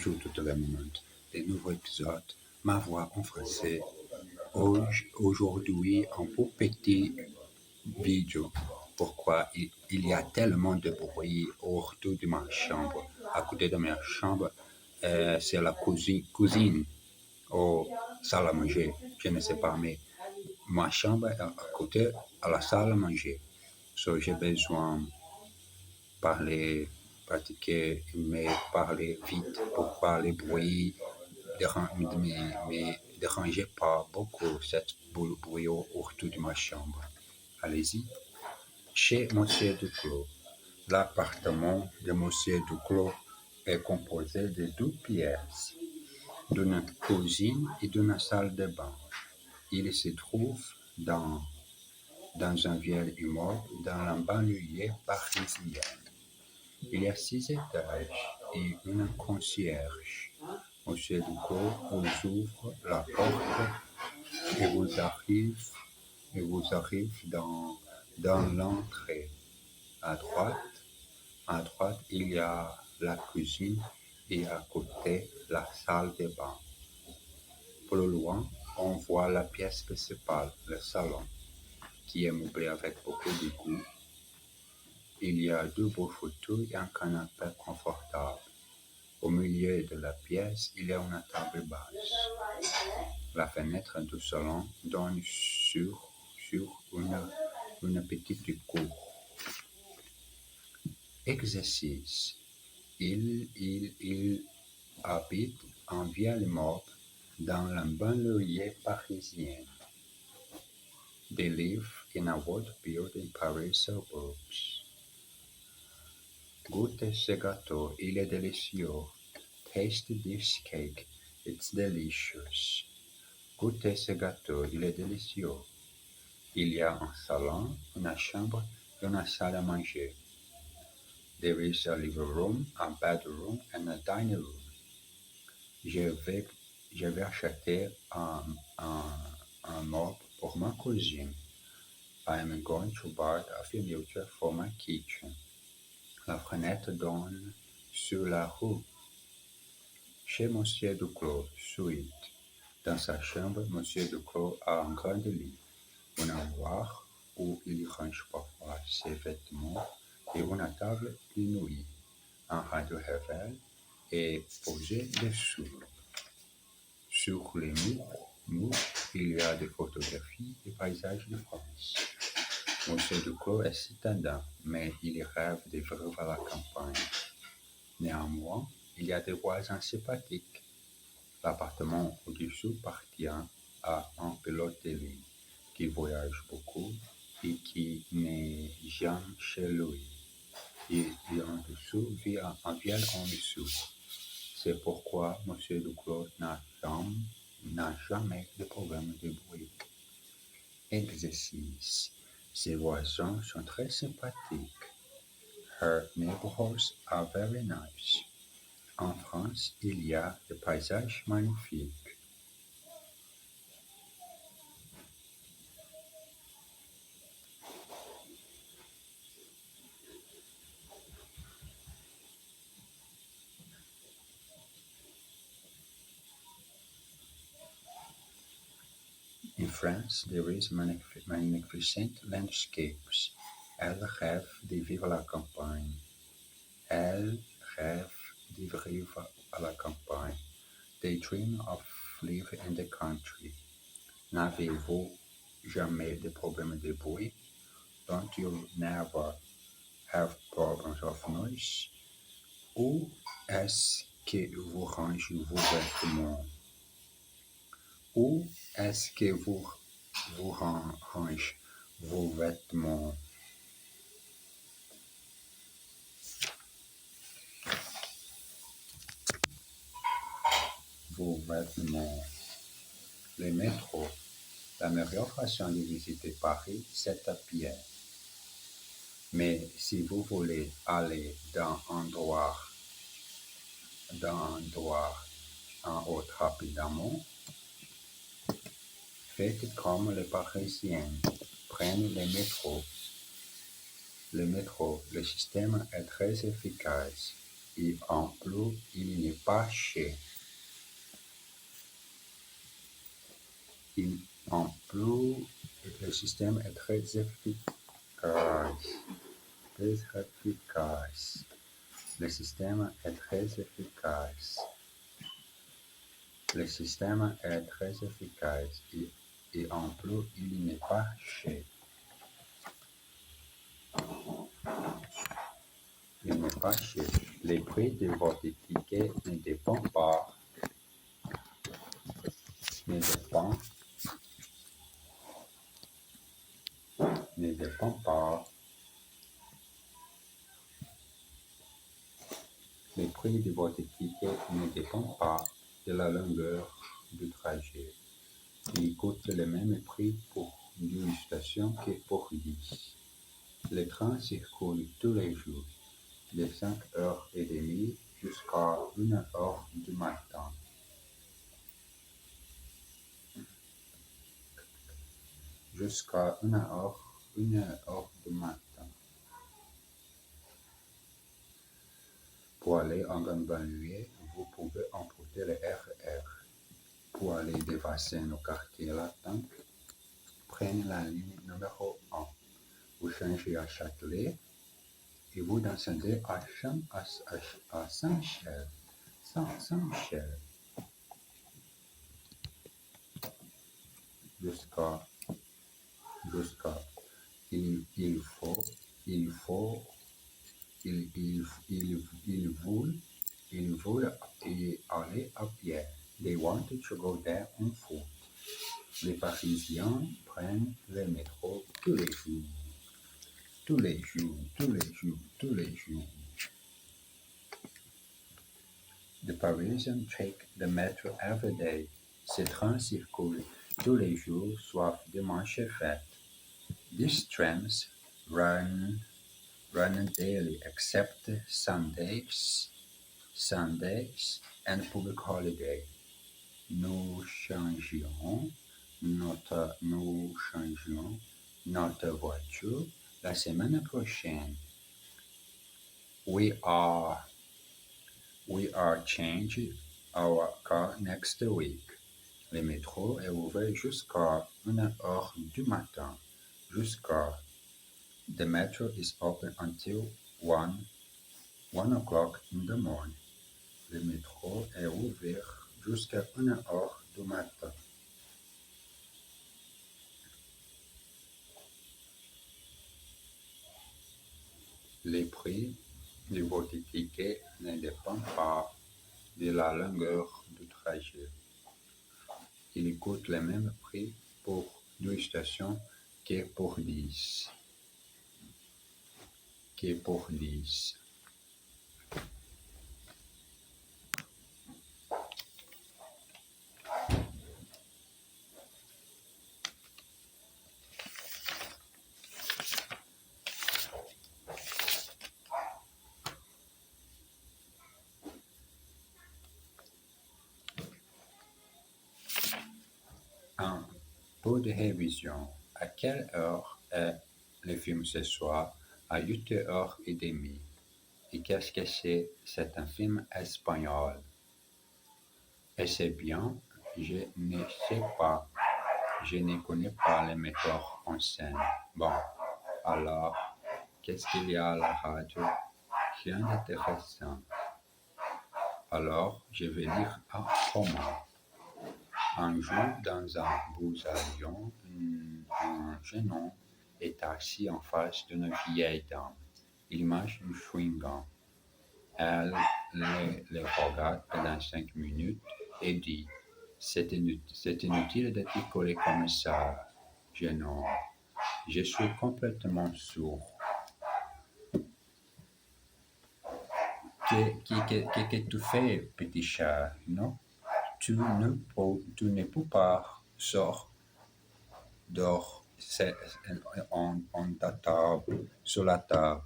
Bonjour tout le monde. Des nouveaux épisodes, ma voix en français. Aujourd'hui, un beau petit vidéo. Pourquoi il y a tellement de bruit autour de ma chambre. À côté de ma chambre, c'est la cuisine ou salle à manger. Je ne sais pas, mais ma chambre est à côté de la salle à manger. So, j'ai besoin de parler, pratiquer, mais parler vite pour pas les bruits, mais dérangez pas beaucoup cette bruit autour de ma chambre. Allez-y. Chez Monsieur Duclos, l'appartement de Monsieur Duclos est composé de 2 pièces, d'une cuisine et d'une salle de bain. Il se trouve dans un vieil immeuble dans la banlieue parisienne. Il y a 6 étages et une concierge. Monsieur Duclos vous ouvre la porte et vous arrive dans l'entrée. À droite, il y a la cuisine et à côté la salle de bain. Plus loin, on voit la pièce principale, le salon, qui est meublé avec beaucoup de goût. Il y a 2 beaux fauteuils et un canapé confortable. Au milieu de la pièce, il y a une table basse. La fenêtre du salon donne sur une petite cour. Exercice. Il habite un vieil immeuble dans la banlieue parisienne. They live in a old building in Paris suburbs. Goûtez ce gâteau, il est délicieux. Taste this cake, it's delicious. Goûtez ce gâteau, il est délicieux. Il y a un salon, une chambre et une salle à manger. There is a living room, a bedroom and a dining room. Je vais acheter un meuble pour ma cuisine. I am going to buy a furniture for my kitchen. La fenêtre donne sur la rue. Chez Monsieur Duclos, suite. Dans sa chambre, Monsieur Duclos a un grand lit, un armoire où il range parfois ses vêtements et une table de nuit. Un radio réveil est posé dessous. Sur les murs, il y a des photographies des paysages de France. Monsieur Duclos est citadin, mais il rêve de vivre à la campagne. Néanmoins, il y a des voisins sympathiques. L'appartement au-dessous appartient à un pilote de ligne qui voyage beaucoup et qui n'est jamais chez lui. Et en dessous vit un vieil en dessous. C'est pourquoi Monsieur Duclos n'a jamais de problème de bruit. Exercice. Ses voisins sont très sympathiques. Her neighborhoods are very nice. En France, il y a des paysages magnifiques. In France, there is magnificent landscapes. Elle rêve de vivre à la campagne. Elle rêve de vivre à la campagne. They dream of living in the country. N'avez-vous jamais de problèmes de bruit? Don't you never have problems of noise? Où est-ce que vous rangez vos vêtements? Où est-ce que vous rangez vos vêtements? Vos vêtements. Le métro. La meilleure façon de visiter Paris, c'est à pied. Mais si vous voulez aller d'un endroit à un autre rapidement, faites comme les Parisiens. Prenez le métro. Le système est très efficace et en plus, il n'est pas cher. En plus, le système est très efficace. Très efficace. Le système est très efficace. Le système est très efficace et en plus, il n'est pas cher. Il n'est pas cher. Les prix de votre ticket ne dépendent pas, ne dépendent, ne dépendent pas. Les prix de votre ticket ne dépendent pas de la longueur du trajet. Il coûte le même prix pour 2 stations que pour 10. Le train circule tous les jours, de 5h30 jusqu'à 1h du matin. Jusqu'à 1h du matin. Pour aller en grande banlieue, vous pouvez emprunter le RER. Pour aller de Vincennes au quartier latin, prenez la ligne numéro 1. Vous changez à Châtelet et vous descendez à Saint-Michel. Saint-Michel. Jusqu'à il faut ils veulent y aller à pied. They wanted to go there on foot. Les Parisiens prennent le métro tous les jours. Tous les jours, tous les jours, tous les jours. The Parisians take the metro every day. Ces trains circulent tous les jours, sauf dimanche et fête. These trams run daily except Sundays and public holiday. Nous changerons notre voiture la semaine prochaine. We are changing our car next week. Le métro est ouvert jusqu'à 1h du matin. The metro is open until 1 o'clock in the morning. Le métro est ouvert jusqu'à 1h du matin. Les prix de votre ticket ne dépendent pas de la longueur du trajet. Il coûte le même prix pour 2 stations que pour 10. Un peu de révision. À quelle heure est le film ce soir? À 8h30. Et qu'est-ce que c'est? C'est un film espagnol. Et c'est bien? Je ne sais pas. Je ne connais pas les metteurs en scène. Bon, alors, qu'est-ce qu'il y a à la radio? Rien d'intéressant. Alors, je vais lire un roman. Un jour, dans un bus avion, un jeune homme est assis en face d'une vieille dame. Il mange du chewing-gum. Elle le regarde pendant 5 minutes et dit: c'est inutile de picoler comme ça, jeune homme. Je suis complètement sourd. Que tu fais, petit chat? Non? Tu ne peux pas sortir dehors en ta table, sur la table.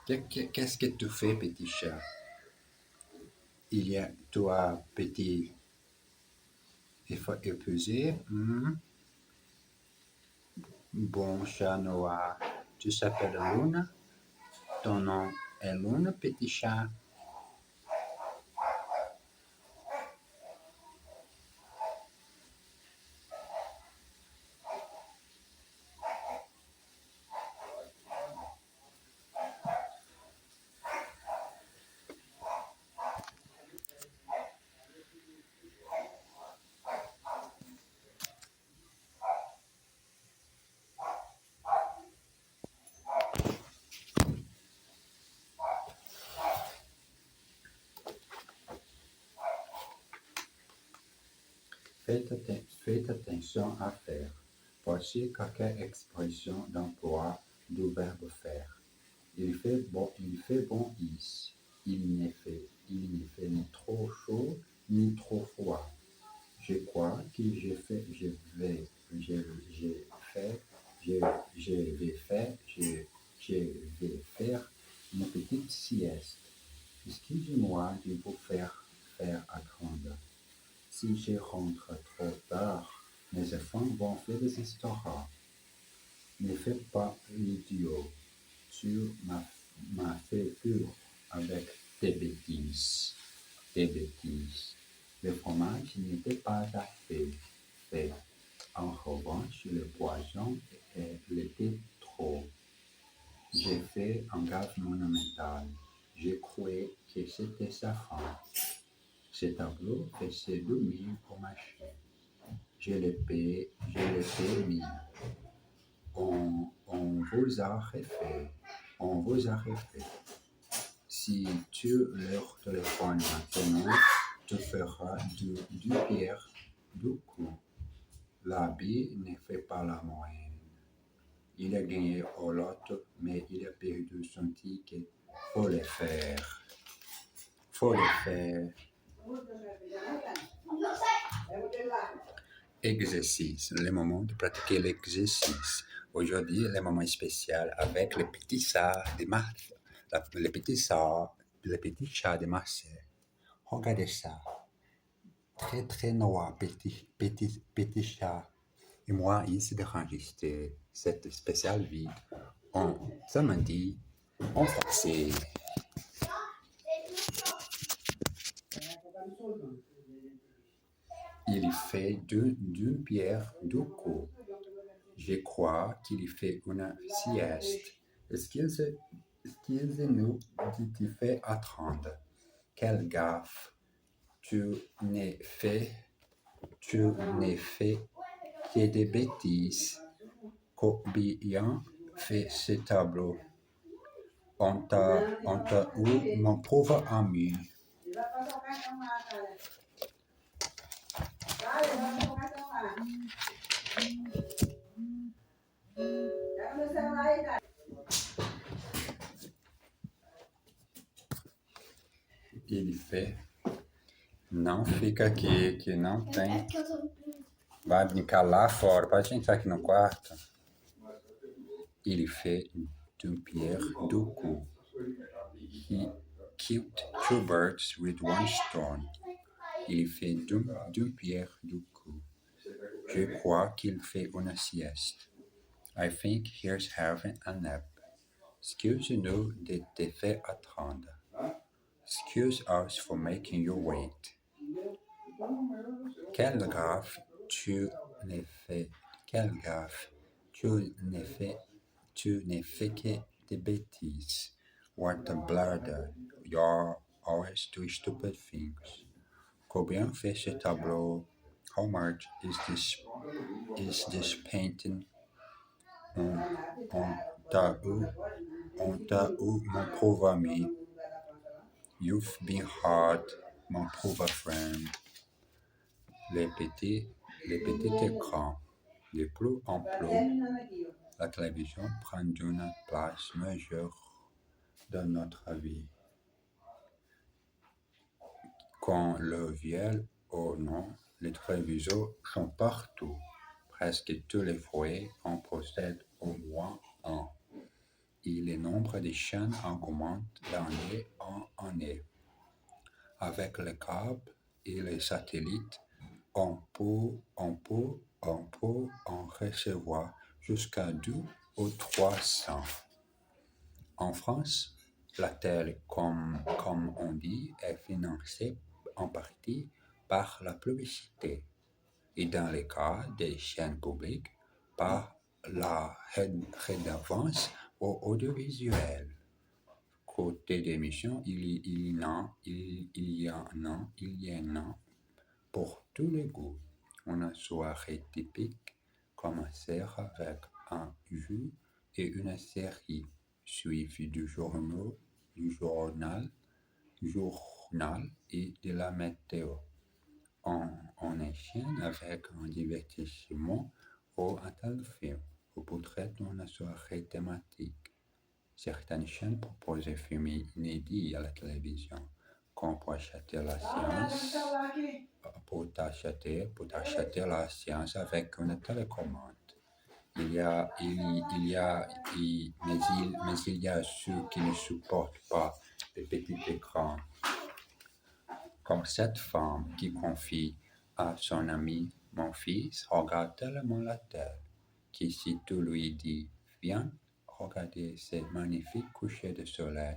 Qu'est-ce que tu fais, petit chat? Il y a toi, petit épuisé. Bon chat noir, tu s'appelles Luna? Ton nom est Lune, petit chat? Faites attention à faire. Voici quelques expressions d'emploi du verbe faire. Il fait bon ici. Il ne fait ni trop chaud ni trop froid. Je crois que je vais faire une petite sieste. Excusez-moi de vous faire attendre. Si je rentre trop tard, mes enfants vont faire des histoires. Ne fais pas l'idiot. Tu m'as fait peur avec tes bêtises. Le fromage n'était pas assez fait. En revanche, le poisson l'était trop. J'ai fait un gaffe monumental. Je croyais que c'était sa fin. Ce tableau faisait 2000 au marché. Je l'ai payé 1000. On vous a refait. Si tu leur téléphones maintenant, tu feras du pierre du coup. L'habit ne fait pas la moyenne. Il a gagné au loto, mais il a perdu son ticket. Faut le faire. Exercice, le moment de pratiquer l'exercice. Aujourd'hui, le moment spécial avec le petit chat de Marseille. Le petit chat de Marseille. Regardez ça. Très très noir, petit chat. Et moi, ici, d'enregistrer cette spéciale vie en samedi en français. Il fait d'une pierre deux coups. Je crois qu'il fait une sieste. Excusez-nous de te faire attendre. Quelle gaffe! Tu n'es fait que des bêtises. Combien fait ce tableau? On t'a eu, mon pauvre ami. Il fait. Não fica aqui, que não tem. Vai brincar lá fora, pode entrar aqui no quarto. Il fait d'une pierre deux coups. He killed two birds with one stone. Il fait d'une pierre deux coups. Je crois qu'il fait une sieste. I think he's having a nap. Excuse-nous de te faire attendre. Excuse us for making you wait. Quelle gaffe! Tu n'es fait que des bêtises. What a blather. You're always doing stupid things. Combien fait ce tableau? How much is this painting? On t'a eu, mon pauvre ami. You've been hard, mon pauvre friend. Les petits écrans. De plus en plus, la télévision prend une place majeure dans notre vie. Qu'on le veuille ou non, les téléviseurs sont partout. Presque tous les foyers en possèdent au moins un. Et le nombre de chaînes augmente d'année en année. Avec le câble et les satellites, on peut en recevoir jusqu'à 2 ou 300. En France, la télé, comme on dit, est financée en partie par la publicité et dans les cas des chaînes publiques, par la redevance au audiovisuel. Côté d'émission, il y en a pour tous les goûts. Une soirée typique commencer avec un jeu et une série suivie du journal et de la météo. On enchaîne avec un divertissement ou un téléfilm ou peut-être une soirée thématique. Certaines chaînes proposent des films inédits à la télévision, qu'on peut acheter la science, la science avec une télécommande. Mais il y a ceux qui ne supportent pas les petits écrans, comme cette femme qui confie à son ami: «Mon fils regarde tellement la télé que si tu lui dis: Viens regarder ces magnifiques couchers de soleil,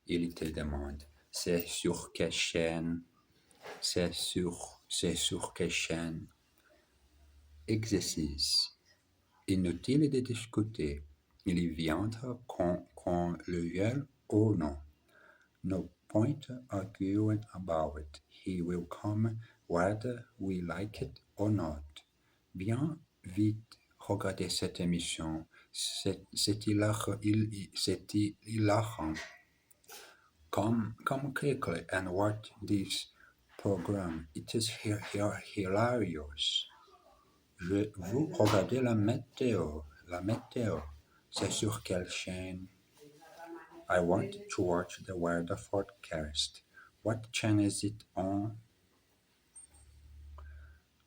il te demande: C'est sur quelle chaîne? C'est sur quelle chaîne?» Exercice. Inutile de discuter. Il viendra qu'on le veuille ou non. No point arguing about it. He will come whether we like it or not. Bien vite regarder cette émission. C'est hilarant. Come quickly and watch this program. It is hilarious. Je veux regarder la météo. La météo, c'est sur quelle chaîne? I want to watch the weather forecast. What channel is it on?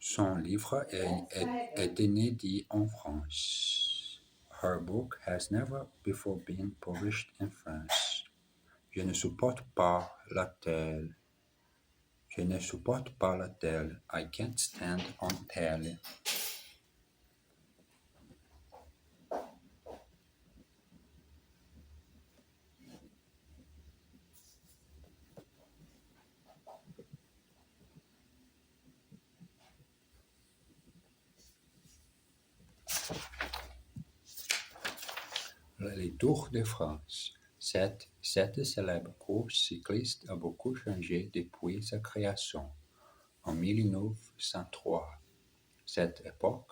Son livre est inédit en France. Her book has never before been published in France. Je ne supporte pas la télé. Je ne supporte pas la télé. I can't stand on télé. Les Tours de France. Cette célèbre course cycliste a beaucoup changé depuis sa création, en 1903. Cette époque,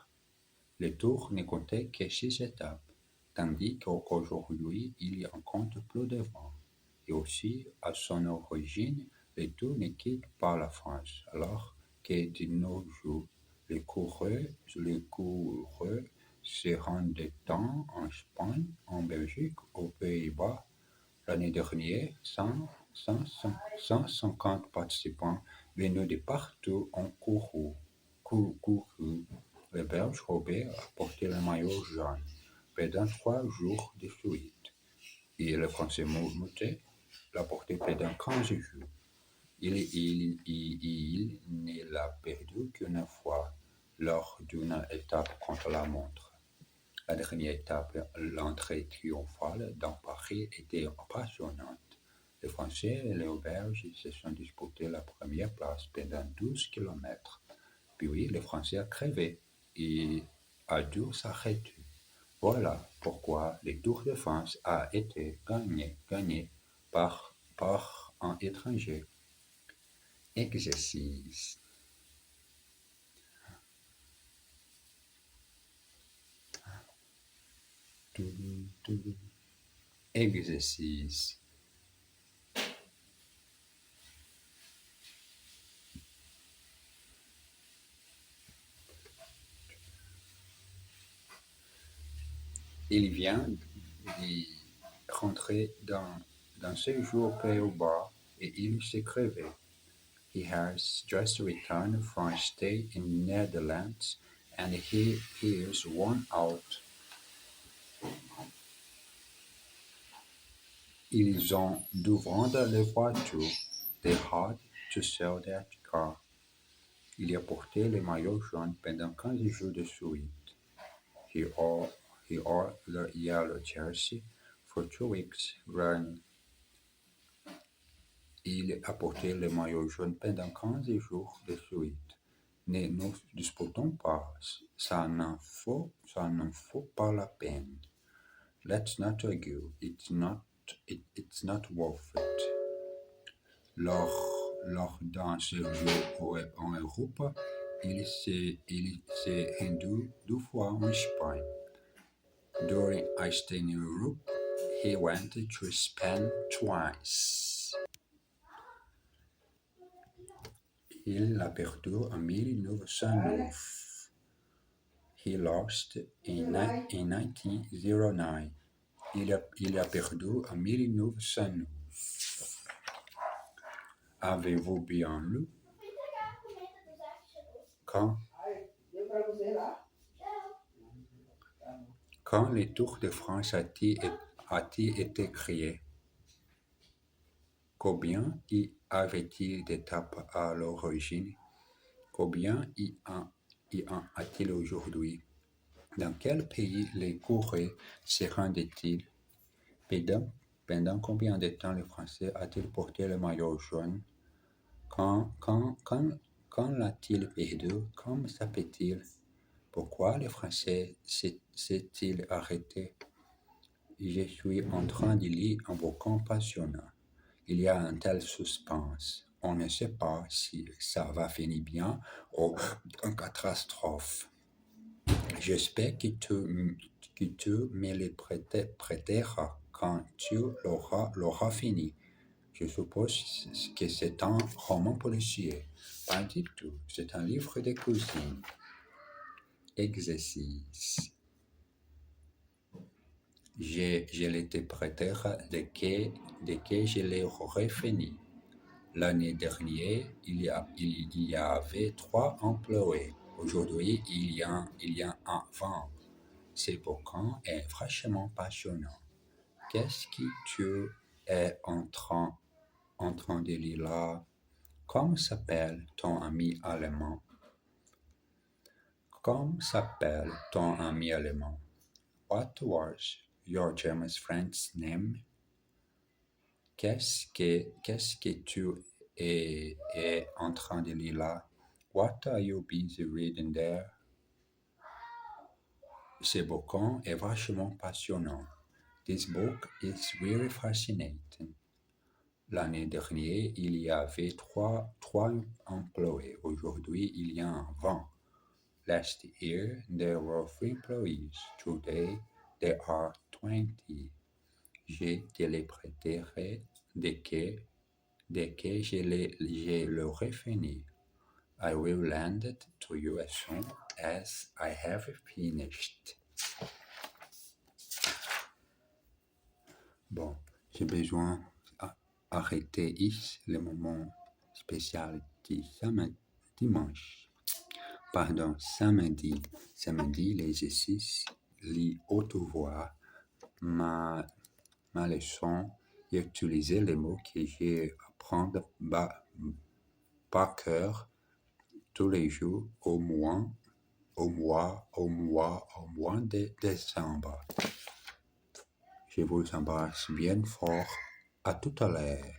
le Tour ne comptait que 6 étapes, tandis qu'aujourd'hui, il y en compte plus de 20. Et aussi, à son origine, le Tour ne quitte pas la France, alors que de nos jours, les coureurs se rendent de temps en Espagne, en Belgique, aux Pays-Bas. L'année dernière, 150 participants venus de partout ont couru. Le Belge Robert a porté le maillot jaune pendant 3 jours de suite, et le Français Moutet l'a porté pendant 15 jours. Il ne l'a perdu qu'une fois, lors d'une étape contre la montre. La dernière étape, l'entrée triomphale dans Paris, était passionnante. Les Français et les Belges se sont disputés la première place pendant 12 kilomètres. Puis le Français a crevé et a dû s'arrêter. Voilà pourquoi le Tour de France a été gagné par un étranger. Exercice. Exercice. Il vient de rentrer dans ce jour Pays-Bas et il s'est crevé. He has just returned from a stay in Netherlands and he is worn out. Ils ont dû vendre les voitures. They had to sell their car. Il a porté le maillot jaune pendant 15 jours de suite. He wore the yellow jersey for 2 weeks run. Il a porté le maillot jaune pendant 15 jours de suite. Ne nous disputons pas, ça n'en faut pas la peine. Let's not argue, it's not worth it. Lors d'un séjour en Europe, il s'est rendu 2 fois en Espagne. During his stay in Europe, he went to Spain twice. Il a perdu en 1909. He lost in 1909. Il a perdu en 1909. Avez-vous bien lu? Quand le Tour de France a-t-il été créé? Combien y avait-il d'étapes à l'origine? Combien y en a-t-il aujourd'hui? Dans quel pays les coureurs se rendaient-ils? Pendant combien de temps le Français a-t-il porté le maillot jaune? Quand l'a-t-il perdu? Comment s'appelle-t-il? Pourquoi le Français s'est-il arrêté? Je suis en train de lire un bouquin passionnant. Il y a un tel suspense. On ne sait pas si ça va finir bien ou en catastrophe. J'espère que tu me le prêteras quand tu l'auras fini. Je suppose que c'est un roman policier. Pas du tout. C'est un livre de cuisine. Exercice. Je le prêterai dès que je l'aurai fini. L'année dernière, il y avait 3 employés. Aujourd'hui, il y a 20. Ce bouquin est franchement passionnant. Qu'est-ce que tu es en train de lire là? Comment s'appelle ton ami allemand? What was your German friend's name? Qu'est-ce que tu es en train de lire là? What are you busy reading there? Ce bouquin est vachement passionnant. This book is really fascinating. L'année dernière, il y avait 3 employés. Aujourd'hui, il y en a 20. Last year, there were 3 employees. Today, there are 20. Je te les prêterai dès que je l'aurai fini. I will lend it to you as soon as I have finished. Bon, j'ai besoin d'arrêter ici le moment spécial du dimanche. Pardon, samedi. Samedi, l'exercice lit haute voix. Ma leçon est utiliser les mots que j'ai apprendre par cœur tous les jours au mois de décembre. Je vous embrasse bien fort. À tout à l'heure.